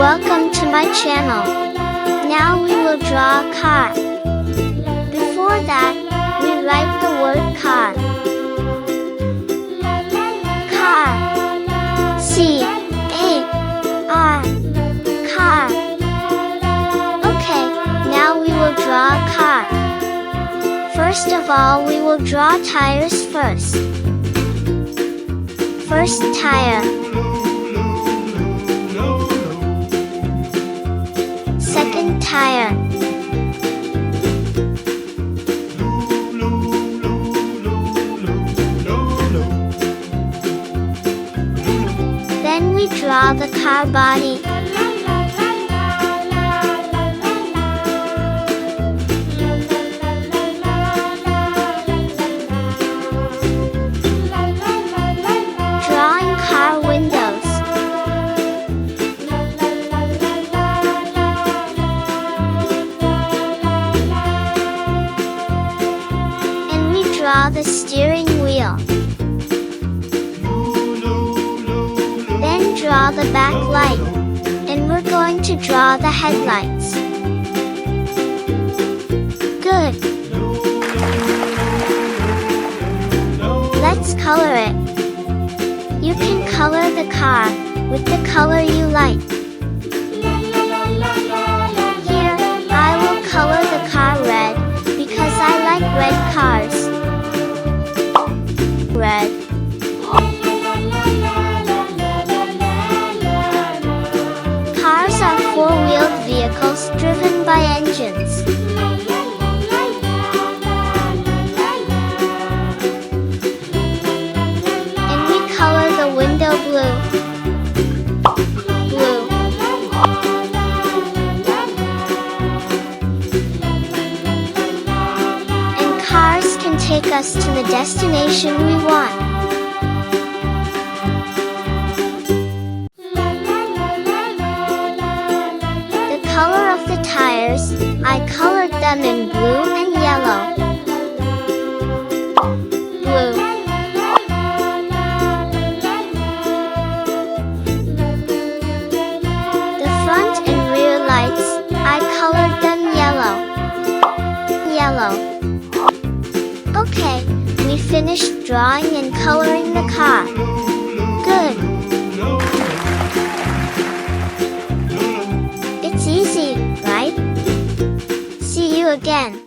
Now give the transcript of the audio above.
Welcome to my channel. Now we will draw a car. Before that, we write the word car. Car. C-A-R. Car. Okay, now we will draw a car. First of all, we will draw tires first. First tire. Second tire. Then we draw the car body. Drawing car windows. And we draw the steering wheel. Then draw the back light. And we're going to draw the headlights. Good. Let's color it. You can color the car with the color you like. Here, I will color the car red because I like red cars. Red. Cars are four-wheeled vehicles driven by engines. Window blue. Blue. And cars can take us to the destination we want. The color of the tires, I colored them in blue and yellow. Blue. Front and rear lights, I colored them yellow. Yellow. Okay, we finished drawing and coloring the car. Good. It's easy, right? See you again.